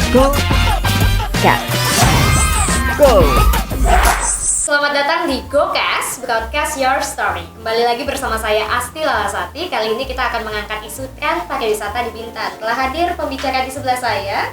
Go Cat. Go. Selamat datang di GoCast, Broadcast Your Story. Kembali lagi bersama saya Asti Lalasati. Kali ini kita akan mengangkat isu tren pariwisata di Bintan. Telah hadir pembicara di sebelah saya,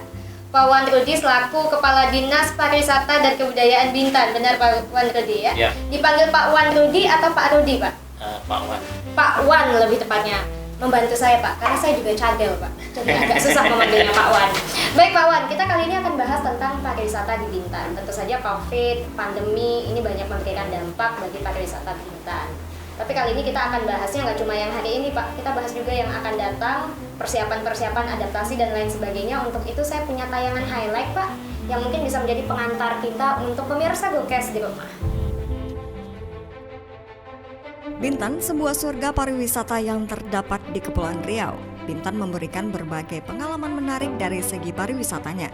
Pak Wan Rudi selaku Kepala Dinas Pariwisata dan Kebudayaan Bintan. Benar Pak Wan Rudi ya? Ya. Dipanggil Pak Wan Rudi atau Pak Rudi Pak? Pak Wan. Pak Wan lebih tepatnya. Membantu saya Pak, karena saya juga cadel Pak. Jadi agak susah memanggilnya Pak Wan. Baik Pak Wan, kita kali ini akan bahas tentang pariwisata di Bintan. Tentu saja COVID, pandemi ini banyak memberikan dampak bagi pariwisata Bintan. Tapi kali ini kita akan bahasnya nggak cuma yang hari ini Pak, kita bahas juga yang akan datang, persiapan-persiapan adaptasi dan lain sebagainya. Untuk itu saya punya tayangan highlight Pak, yang mungkin bisa menjadi pengantar kita untuk pemirsa GoCast di rumah. Bintan, sebuah surga pariwisata yang terdapat di Kepulauan Riau. Bintan memberikan berbagai pengalaman menarik dari segi pariwisatanya.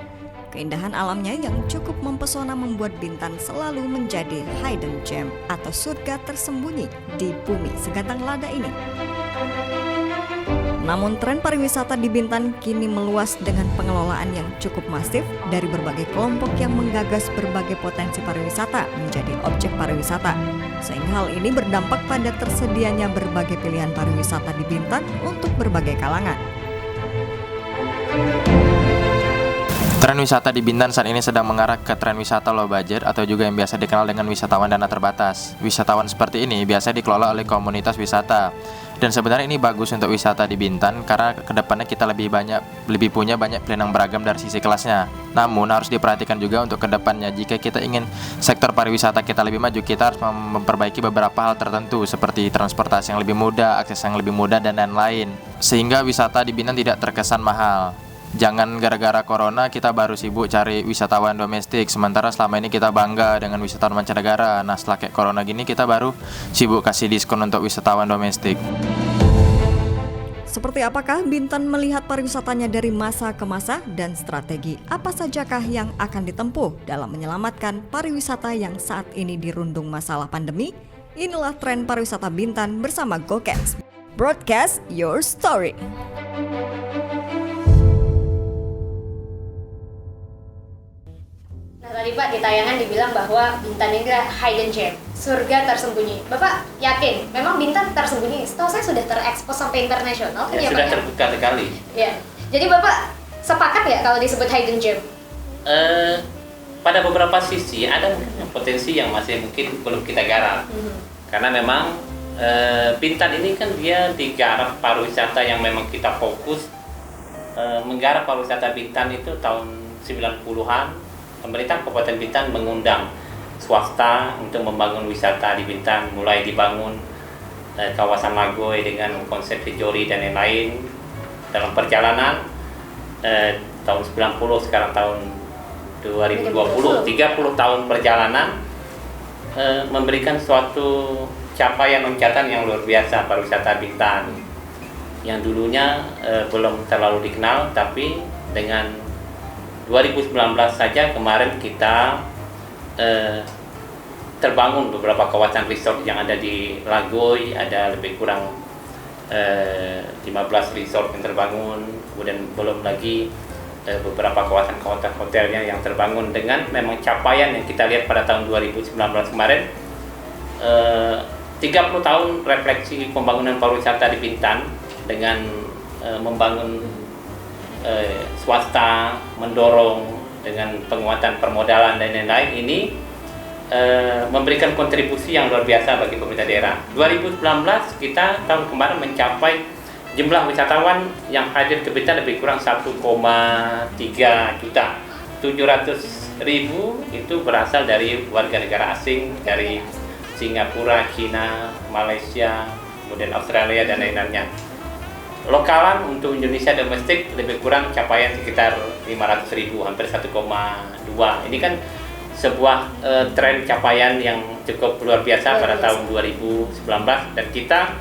Keindahan alamnya yang cukup mempesona membuat Bintan selalu menjadi hidden gem atau surga tersembunyi di bumi segantang lada ini. Namun tren pariwisata di Bintan kini meluas dengan pengelolaan yang cukup masif dari berbagai kelompok yang menggagas berbagai potensi pariwisata menjadi objek pariwisata. Sehingga hal ini berdampak pada tersedianya berbagai pilihan pariwisata di Bintan untuk berbagai kalangan. Tren wisata di Bintan saat ini sedang mengarah ke tren wisata low budget atau juga yang biasa dikenal dengan wisatawan dana terbatas. Wisatawan seperti ini biasa dikelola oleh komunitas wisata. Dan sebenarnya ini bagus untuk wisata di Bintan karena kedepannya kita lebih punya banyak pilihan yang beragam dari sisi kelasnya. Namun harus diperhatikan juga untuk kedepannya jika kita ingin sektor pariwisata kita lebih maju, kita harus memperbaiki beberapa hal tertentu seperti transportasi yang lebih mudah, akses yang lebih mudah dan lain-lain. Sehingga wisata di Bintan tidak terkesan mahal. Jangan gara-gara corona kita baru sibuk cari wisatawan domestik, sementara selama ini kita bangga dengan wisatawan mancanegara. Nah setelah kayak corona gini kita baru sibuk kasih diskon untuk wisatawan domestik. Seperti apakah Bintan melihat pariwisatanya dari masa ke masa dan strategi apa sajakah yang akan ditempuh dalam menyelamatkan pariwisata yang saat ini dirundung masalah pandemi? Inilah tren pariwisata Bintan bersama GoCast. Broadcast Your Story. Tadi Pak di tayangan dibilang bahwa Bintan ini adalah hidden gem, surga tersembunyi. Bapak yakin memang Bintan tersembunyi? Setahu saya sudah terekspos sampai internasional kan ya Pak? Sudah terbuka sekali. Ya. Jadi Bapak sepakat ya kalau disebut hidden gem? Pada beberapa sisi ada mungkin potensi yang masih mungkin belum kita garap. Karena memang Bintan ini kan dia digarap pariwisata yang memang kita fokus menggarap pariwisata Bintan itu tahun 90-an. Pemerintah Kabupaten Bintan mengundang swasta untuk membangun wisata di Bintan, mulai dibangun kawasan Lagoy dengan konsep Hijori dan lain-lain. Dalam perjalanan tahun 90 sekarang tahun 2020, 30 tahun perjalanan memberikan suatu capaian loncatan yang luar biasa pariwisata Bintan yang dulunya belum terlalu dikenal, tapi dengan 2019 saja kemarin kita terbangun beberapa kawasan resort yang ada di Lagoy, ada lebih kurang 15 resort yang terbangun, kemudian belum lagi beberapa kawasan hotelnya yang terbangun dengan memang capaian yang kita lihat pada tahun 2019 kemarin. 30 tahun refleksi pembangunan pariwisata di Bintan dengan membangun swasta, mendorong dengan penguatan permodalan dan lain-lain ini memberikan kontribusi yang luar biasa bagi pemerintah daerah. 2019 kita tahun kemarin mencapai jumlah wisatawan yang hadir ke Bintan lebih kurang 1,3 juta. 700.000 itu berasal dari warga negara asing dari Singapura, China, Malaysia, kemudian Australia dan lain-lainnya. Lokalan untuk Indonesia domestik lebih kurang capaian sekitar 500.000, hampir 1,2. Ini kan sebuah tren capaian yang cukup luar biasa pada tahun 2019 dan kita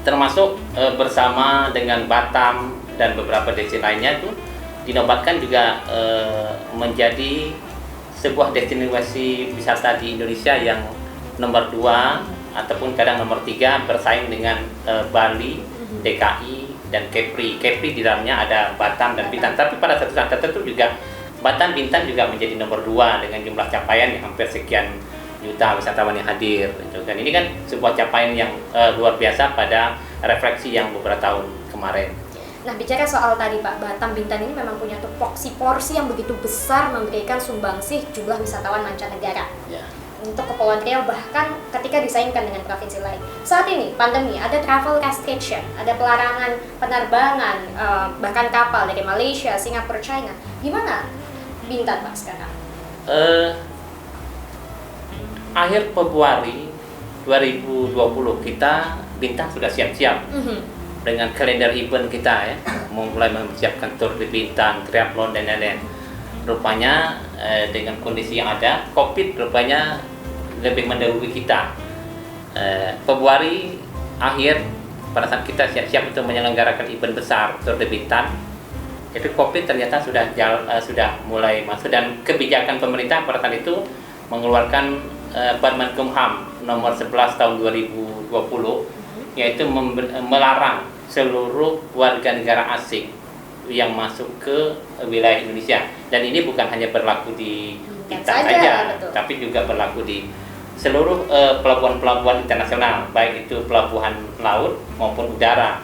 termasuk bersama dengan Batam dan beberapa destinasi lainnya itu dinobatkan juga menjadi sebuah destinasi wisata di Indonesia yang nomor 2 ataupun kadang nomor 3 bersaing dengan Bali, DKI, dan Kepri. Kepri di dalamnya ada Batam dan Bintan. Tapi pada satu saat tertentu juga Batam Bintan juga menjadi nomor 2 dengan jumlah capaian yang hampir sekian juta wisatawan yang hadir. Dan ini kan sebuah capaian yang luar biasa pada refleksi yang beberapa tahun kemarin. Nah, bicara soal tadi Pak, Batam Bintan ini memang punya tupoksi porsi yang begitu besar memberikan sumbangsih jumlah wisatawan mancanegara. Ya. Untuk Kepulauan Riau bahkan ketika disaingkan dengan provinsi lain. Saat ini pandemi, ada travel restriction, ada pelarangan penerbangan, bahkan kapal dari Malaysia, Singapura, China. Gimana Bintan Pak sekarang? Akhir Februari 2020 kita Bintan sudah siap-siap dengan kalender event kita ya, mulai mempersiapkan tur di Bintan, triathlon dan lain-lain. Rupanya dengan kondisi yang ada, COVID rupanya lebih mendahului kita. Februari akhir pada saat kita siap-siap untuk menyelenggarakan event besar tur di Bintan, itu COVID ternyata sudah mulai masuk dan kebijakan pemerintah pada saat itu mengeluarkan Permen Kumham nomor 11 tahun 2020 yaitu melarang seluruh warga negara asing yang masuk ke wilayah Indonesia, dan ini bukan hanya berlaku di Bintan saja, tapi juga berlaku di seluruh pelabuhan-pelabuhan internasional, baik itu pelabuhan laut maupun udara.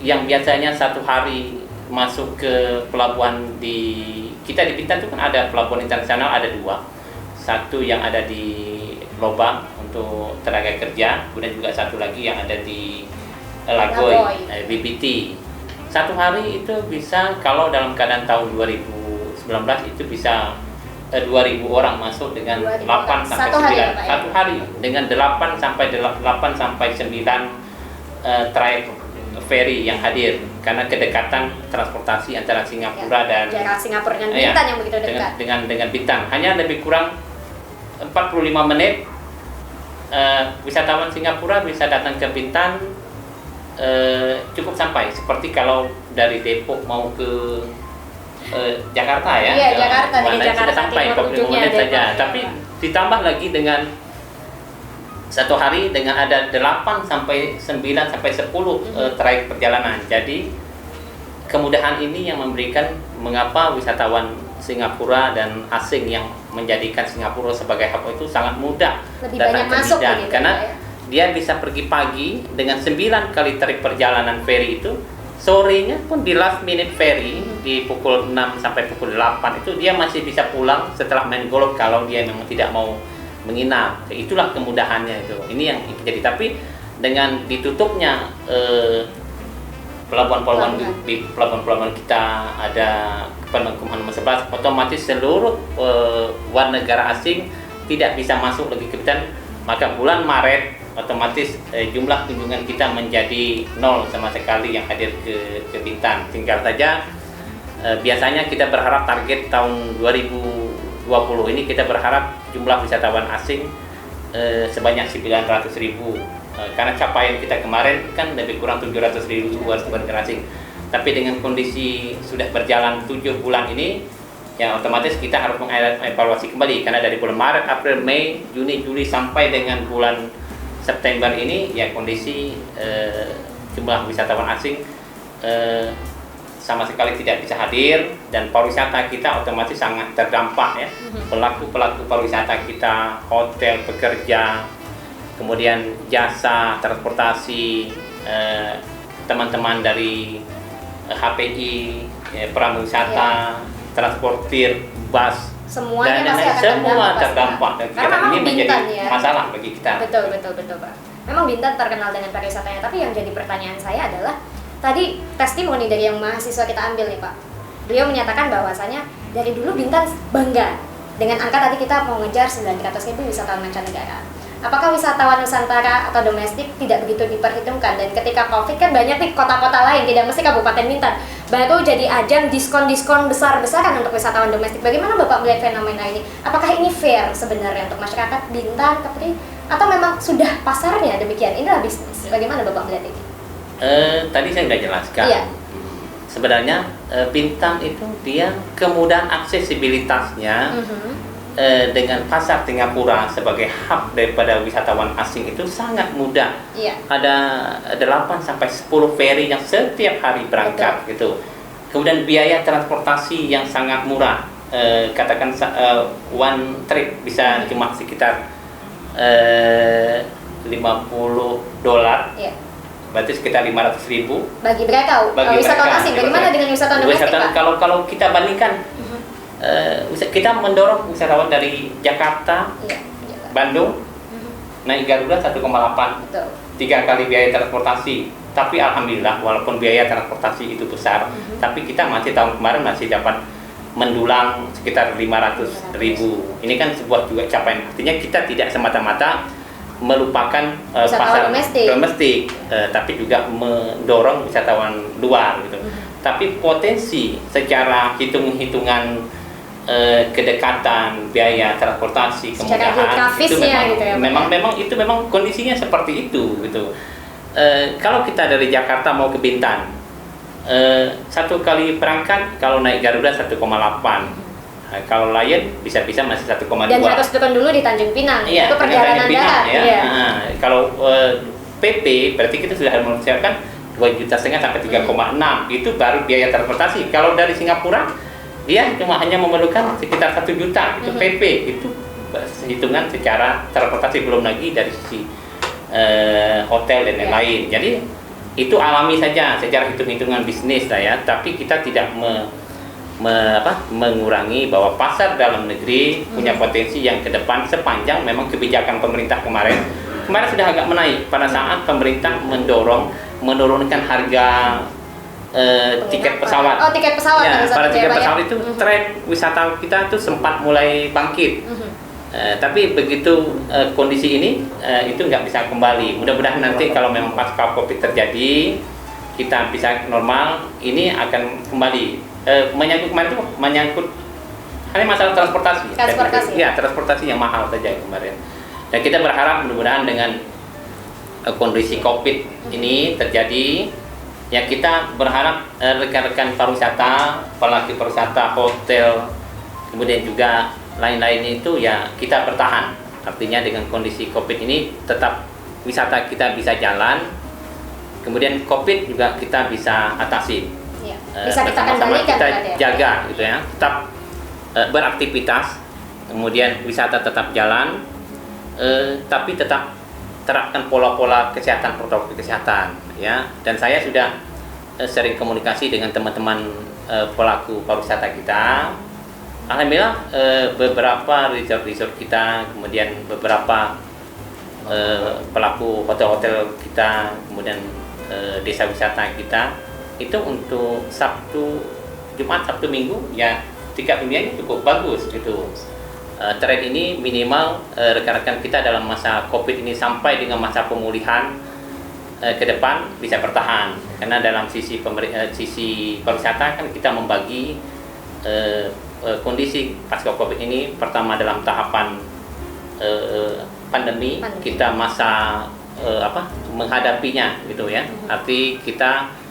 Yang biasanya satu hari masuk ke pelabuhan kita di Bintan itu kan ada pelabuhan internasional, ada 2. Satu yang ada di Lobang untuk tenaga kerja, kemudian juga satu lagi yang ada di Lagoy, BBT. Satu hari itu bisa, kalau dalam keadaan tahun 2019 itu bisa 2.000 orang masuk dengan 8 sampai 9 satu hari dengan 8 sampai 9 trayek ferry yang hadir karena kedekatan transportasi antara Singapura dan jarak Singapura dengan Bintan yang begitu dekat. Dengan Bintan hanya lebih kurang 45 menit. Wisatawan Singapura bisa datang ke Bintan cukup sampai seperti kalau dari Depok mau ke Jakarta ya. Iya, Jakarta dari Jakarta sudah sampai 45 menit saja. Tapi ditambah lagi dengan satu hari dengan ada 8 sampai 9 sampai 10 trayek perjalanan. Jadi kemudahan ini yang memberikan mengapa wisatawan Singapura dan asing yang menjadikan Singapura sebagai hub itu sangat mudah datang ke Bintan karena dia bisa pergi pagi dengan 9 kali trayek perjalanan ferry itu, sorenya pun di last minute ferry di pukul 6 sampai pukul 8 itu dia masih bisa pulang setelah main golf kalau dia memang tidak mau menginap. Itulah kemudahannya itu. Ini yang jadi, tapi dengan ditutupnya pelabuhan-pelabuhan di pelabuhan-pelabuhan kita ada Permen Kumham nomor 11, otomatis seluruh warga negara asing tidak bisa masuk lagi ke Bintan. Maka bulan Maret otomatis jumlah kunjungan kita menjadi 0 sama sekali yang hadir ke Bintan. Tinggal saja biasanya kita berharap target tahun 2020 ini kita berharap jumlah wisatawan asing sebanyak 900.000, karena capaian kita kemarin kan lebih kurang 700.000 warga negara asing. Tapi dengan kondisi sudah berjalan 7 bulan ini, ya otomatis kita harus mengevaluasi kembali, karena dari bulan Maret, April, Mei, Juni, Juli sampai dengan bulan September ini ya kondisi jumlah wisatawan asing sama sekali tidak bisa hadir, dan pariwisata kita otomatis sangat terdampak ya. Pelaku-pelaku pariwisata kita, hotel, pekerja, kemudian jasa transportasi, teman-teman dari HPI, pramuwisata, transportir, bus, semuanya dan pasti akan semua terdampak. Dan ini menjadi masalah bagi kita. Betul Pak. Memang Bintan terkenal dengan pariwisatanya, tapi yang jadi pertanyaan saya adalah tadi testimoni dari yang mahasiswa kita ambil nih Pak. Beliau menyatakan bahwasanya dari dulu Bintan bangga dengan angka tadi kita mau ngejar 900.000 wisatawan mancanegara. Apakah wisatawan Nusantara atau domestik tidak begitu diperhitungkan? Dan ketika COVID kan banyak nih kota-kota lain, tidak mesti Kabupaten Bintan, baru jadi ajang diskon-diskon besar-besaran untuk wisatawan domestik. Bagaimana Bapak melihat fenomena ini? Apakah ini fair sebenarnya untuk masyarakat Bintan, Kepri? Atau memang sudah pasarnya demikian? Inilah bisnis. Bagaimana Bapak melihat ini? Tadi saya sudah jelaskan. Iya. Sebenarnya Bintan itu dia kemudahan aksesibilitasnya dengan pasar Singapura sebagai hub daripada wisatawan asing itu sangat mudah. Iya. Ada 8 sampai 10 ferry yang setiap hari berangkat gitu. Kemudian biaya transportasi yang sangat murah. Katakan one trip bisa cuma sekitar $50. Iya. Berarti sekitar 500.000 Bagi mereka, wisatawan asing. Bagaimana dengan wisatawan domestik, Pak? Kalau kita bandingkan, kita mendorong wisatawan dari Jakarta, Iya. Bandung, naik Garuda 1,8, Betul. 3 kali biaya transportasi. Tapi alhamdulillah, walaupun biaya transportasi itu besar, tapi kita masih tahun kemarin masih dapat mendulang sekitar 500.000. Ini kan sebuah juga capaian. Artinya kita tidak semata-mata melupakan pasar domestik, tapi juga mendorong wisatawan luar gitu. Tapi potensi secara hitung-hitungan kedekatan, biaya transportasi, kemudahan itu memang kondisinya seperti itu gitu. Kalau kita dari Jakarta mau ke Bintan, 1 kali berangkat kalau naik Garuda 1,8. Kalau Lion bisa-bisa masih 1,2. Dan harus turun dulu di Tanjung Pinang. Iya, itu perjalanan darat. Ya. Iya. Nah, kalau PP berarti kita sudah mempersiapkan 2,5 juta sampai 3,6. Itu baru biaya transportasi. Kalau dari Singapura dia cuma hanya memerlukan sekitar 1 juta itu PP. Itu hitungan secara transportasi, belum lagi dari sisi hotel dan lain-lain. Jadi itu alami saja secara hitung-hitungan bisnis lah ya. Tapi kita tidak mengurangi bahwa pasar dalam negeri punya potensi yang ke depan sepanjang memang kebijakan pemerintah kemarin sudah agak menaik pada saat pemerintah menurunkan harga tiket pesawat. Tiket pesawat. Ya, pada tiket pesawat itu tren wisata kita itu sempat mulai bangkit. Tapi begitu kondisi ini itu nggak bisa kembali. Mudah-mudahan nanti kalau memang pasca Covid terjadi kita bisa normal, ini akan kembali. Menyangkut kemarin itu menyangkut hanya masalah transportasi. Ya, transportasi yang mahal saja kemarin. Dan kita berharap mudah-mudahan dengan kondisi Covid ini terjadi, ya kita berharap rekan-rekan pariwisata, pelaku pariwisata, hotel, kemudian juga lain-lain itu ya kita bertahan. Artinya dengan kondisi Covid ini tetap wisata kita bisa jalan, kemudian Covid juga kita bisa atasi. Bisa kita kendalikan, kita jaga gitu ya, tetap beraktivitas, kemudian wisata tetap jalan, tapi tetap terapkan pola-pola kesehatan, protokol kesehatan ya. Dan saya sudah sering komunikasi dengan teman-teman pelaku pariwisata kita. Alhamdulillah beberapa resort kita, kemudian beberapa pelaku hotel-hotel kita, kemudian desa wisata kita itu untuk Jumat, Sabtu, Minggu ya tingkat huniannya cukup bagus gitu. Tren ini minimal rekan-rekan kita dalam masa Covid ini sampai dengan masa pemulihan ke depan bisa bertahan, karena dalam sisi pariwisata kan kita membagi kondisi pasca Covid ini. Pertama dalam tahapan pandemi kita masa menghadapinya gitu ya. Arti kita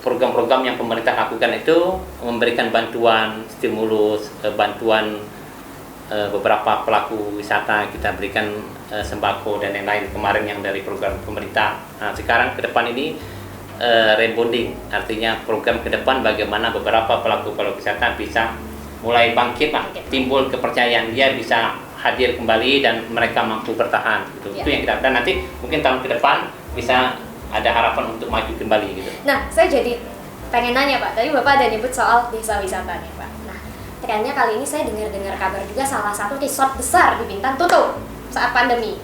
program-program yang pemerintah lakukan itu memberikan bantuan stimulus, bantuan beberapa pelaku wisata kita berikan sembako dan lain-lain kemarin yang dari program pemerintah. Nah, sekarang ke depan ini rebonding, artinya program ke depan bagaimana beberapa pelaku wisata bisa mulai bangkit lah, timbul kepercayaan dia bisa hadir kembali dan mereka mampu bertahan gitu. Itu yang kita harapkan nanti mungkin tahun ke depan bisa ada harapan untuk maju kembali gitu. Nah, saya jadi pengen nanya Pak, tadi Bapak ada nyebut soal desa wisata nih Pak. Nah, trennya kali ini saya dengar kabar juga salah satu resort besar di Bintan tutup saat pandemi.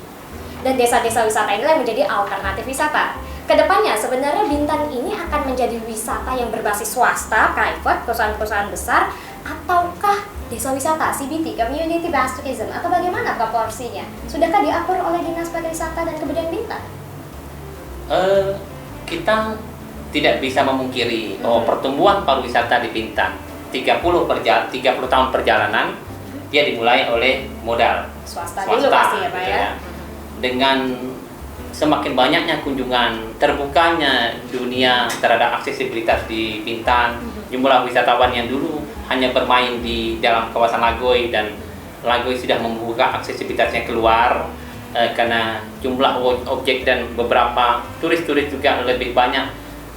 Dan desa-desa wisata inilah yang menjadi alternatif wisata. Kedepannya sebenarnya Bintan ini akan menjadi wisata yang berbasis swasta, private, perusahaan-perusahaan besar, ataukah desa wisata, CBT, Community Based Tourism, atau bagaimana proporsinya? Sudahkah diatur oleh Dinas Pariwisata dan Kebudayaan Bintan? Kita tidak bisa memungkiri bahwa pertumbuhan pariwisata di Bintan 30 tahun perjalanan dia dimulai oleh modal swasta dulu pasti ya Pak gitu ya. Dengan semakin banyaknya kunjungan, terbukanya dunia terhadap aksesibilitas di Bintan, jumlah wisatawan yang dulu hanya bermain di dalam kawasan Lagoy dan Lagoy sudah membuka aksesibilitasnya keluar karena jumlah objek dan beberapa turis-turis juga lebih banyak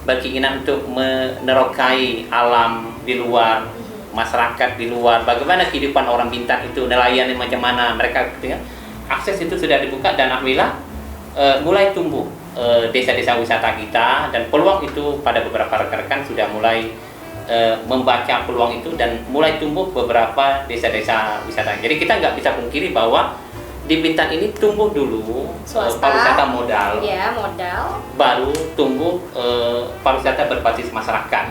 berkeinginan untuk menerokai alam di luar, masyarakat di luar, bagaimana kehidupan orang Bintan itu, nelayan macam mana mereka, akses itu sudah dibuka dan alhamdulillah mulai tumbuh desa-desa wisata kita, dan peluang itu pada beberapa rekan-rekan sudah mulai membaca peluang itu dan mulai tumbuh beberapa desa-desa wisata. Jadi kita nggak bisa pungkiri bahwa di Bintan ini tumbuh dulu pariwisata modal, ya, modal, baru tumbuh pariwisata berbasis masyarakat,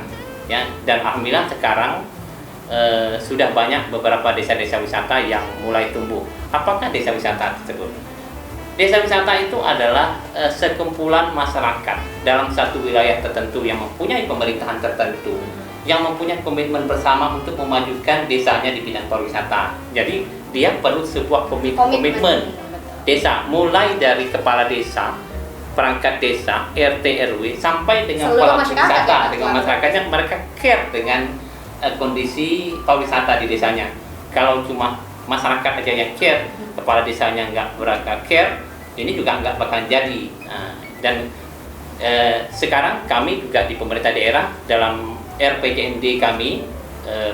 ya. Dan alhamdulillah sekarang sudah banyak beberapa desa-desa wisata yang mulai tumbuh. Apakah desa wisata tersebut? Desa wisata itu adalah sekumpulan masyarakat dalam satu wilayah tertentu yang mempunyai pemerintahan tertentu, yang mempunyai komitmen bersama untuk memajukan desanya di bidang pariwisata. Jadi dia perlu sebuah komitmen desa, mulai dari kepala desa, perangkat desa, RT RW, sampai dengan pelaku wisata, dengan masyarakatnya, mereka care dengan kondisi pariwisata di desanya. Kalau cuma masyarakat aja yang care, kepala desanya nggak berangkat care, ini juga nggak bakalan jadi. Dan sekarang kami juga di pemerintah daerah dalam RPJMD kami,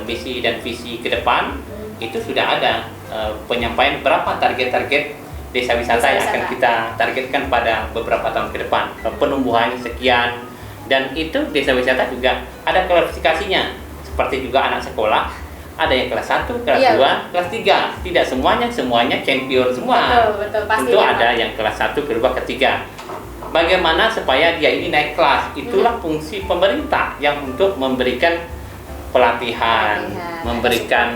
misi dan visi ke depan itu sudah ada penyampaian berapa target-target desa wisata yang akan kita targetkan pada beberapa tahun ke depan, penumbuhannya sekian, dan itu desa wisata juga ada klasifikasinya, seperti juga anak sekolah, ada yang kelas 1, kelas 2, kelas 3, tidak semuanya champion semua. Betul, pasti tentu ada yang kelas 1, kedua, ketiga. Bagaimana supaya dia ini naik kelas? Itulah fungsi pemerintah yang untuk memberikan pelatihan, memberikan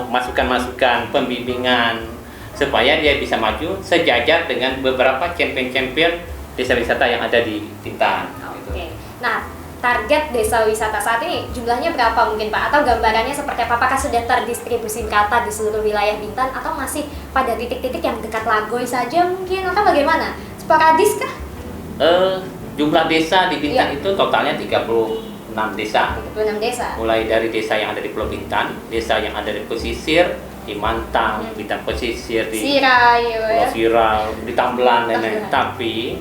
masukan-masukan, pembimbingan supaya dia bisa maju sejajar dengan beberapa champion-champion desa wisata yang ada di Bintan. Oke. Nah, target desa wisata saat ini jumlahnya berapa mungkin Pak? Atau gambarannya seperti apa? Apakah sudah terdistribusi rata di seluruh wilayah Bintan atau masih pada titik-titik yang dekat Lagoy saja mungkin, atau bagaimana? Sporadis kah? Jumlah desa di Bintan itu totalnya 36 desa. 36 desa. Mulai dari desa yang ada di Pulau Bintan, desa yang ada di pesisir, di Mantang, Bintan pesisir, di Pulau Siral, di Tambelan dan lain-lain. Tapi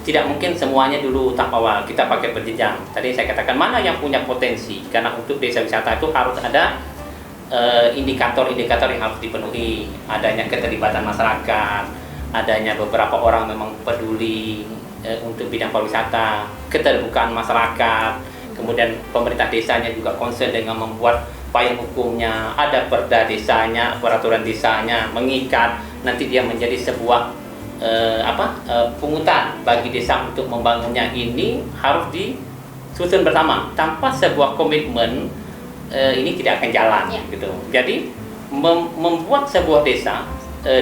tidak mungkin semuanya dulu tahap awal, kita pakai berjenjang. Tadi saya katakan mana yang punya potensi, karena untuk desa wisata itu harus ada indikator-indikator yang harus dipenuhi, adanya keterlibatan masyarakat, adanya beberapa orang memang peduli untuk bidang pariwisata, keterbukaan masyarakat, kemudian pemerintah desanya juga concern dengan membuat payung hukumnya, ada perda desanya, peraturan desanya, mengikat, nanti dia menjadi sebuah pungutan bagi desa untuk membangunnya. Ini harus disusun bersama. Tanpa sebuah komitmen ini tidak akan jalan, gitu. Jadi membuat sebuah desa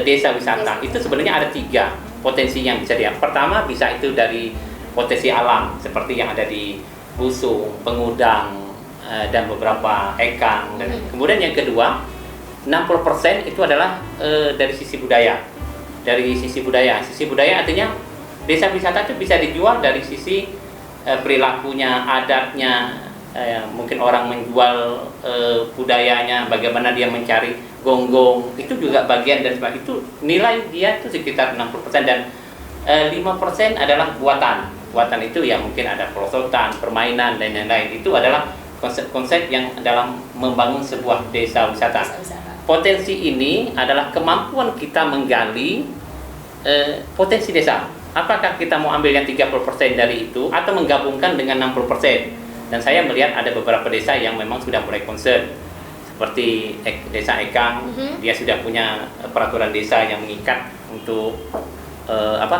wisata itu sebenarnya ada 3 potensi yang bisa dia. Pertama bisa itu dari potensi alam seperti yang ada di Busung, Pengudang, dan beberapa ekang. Dan kemudian yang kedua, 60% itu adalah dari sisi budaya. Dari sisi budaya. Sisi budaya artinya desa wisata itu bisa dijual dari sisi perilakunya, adatnya, mungkin orang menjual budayanya, bagaimana dia mencari gonggong, itu juga bagian dari sebab itu nilai dia itu sekitar 60%, dan 5% adalah buatan itu ya, mungkin ada perosotan, permainan dan lain-lain. Itu adalah konsep-konsep yang dalam membangun sebuah desa wisata. Potensi ini adalah kemampuan kita menggali potensi desa. Apakah kita mau ambil yang 30% dari itu atau menggabungkan dengan 60%? Dan saya melihat ada beberapa desa yang memang sudah mulai concern, seperti desa Ekang, dia sudah punya peraturan desa yang mengikat untuk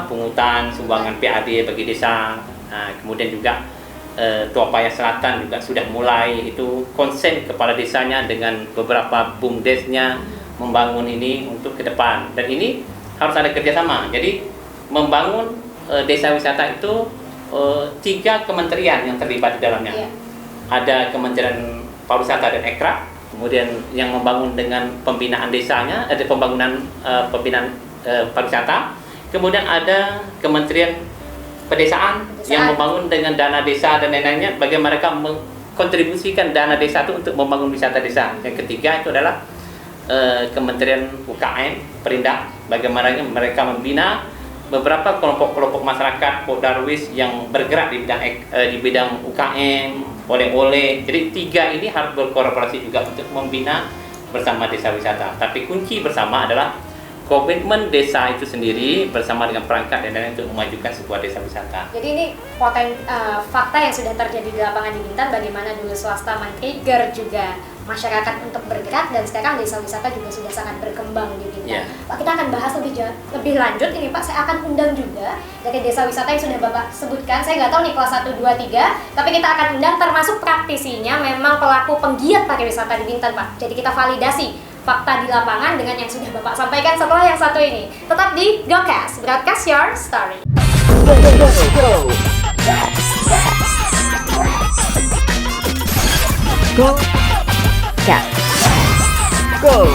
pungutan sumbangan PAD bagi desa. Kemudian juga Tuapaya Selatan juga sudah mulai itu konsen kepala desanya dengan beberapa BUMDesnya membangun ini untuk ke depan. Dan ini harus ada kerjasama. Jadi membangun desa wisata itu 3 kementerian yang terlibat di dalamnya. Ada Kementerian Pariwisata dan Ekraf, kemudian yang membangun dengan pembinaan desanya, ada pembangunan pembinaan pariwisata. Kemudian ada Kementerian Pedesaan yang membangun dengan dana desa dan lain-lainnya, bagaimana mereka mengkontribusikan dana desa itu untuk membangun wisata desa. Yang ketiga itu adalah Kementerian UKM, Perindak, bagaimana mereka membina beberapa kelompok-kelompok masyarakat Darwis yang bergerak di bidang UKM, oleh-oleh. Jadi 3 ini harus berkolaborasi juga untuk membina bersama desa wisata. Tapi kunci bersama adalah komitmen desa itu sendiri bersama dengan perangkat dan lain-lain untuk memajukan sebuah desa wisata. Jadi ini fakta yang sudah terjadi di lapangan di Bintan, bagaimana dulu swasta men-trigger juga masyarakat untuk bergerak, dan sekarang desa wisata juga sudah sangat berkembang di Bintan. Pak, kita akan bahas lebih lanjut ini Pak. Saya akan undang juga dari desa wisata yang sudah Bapak sebutkan. Saya nggak tahu nih kelas 1, 2, 3, tapi kita akan undang termasuk praktisinya, memang pelaku penggiat pariwisata di Bintan Pak. Jadi kita validasi fakta di lapangan dengan yang sudah Bapak sampaikan setelah yang satu ini. Tetap di GoCast, Broadcast Your Story. Go. Go.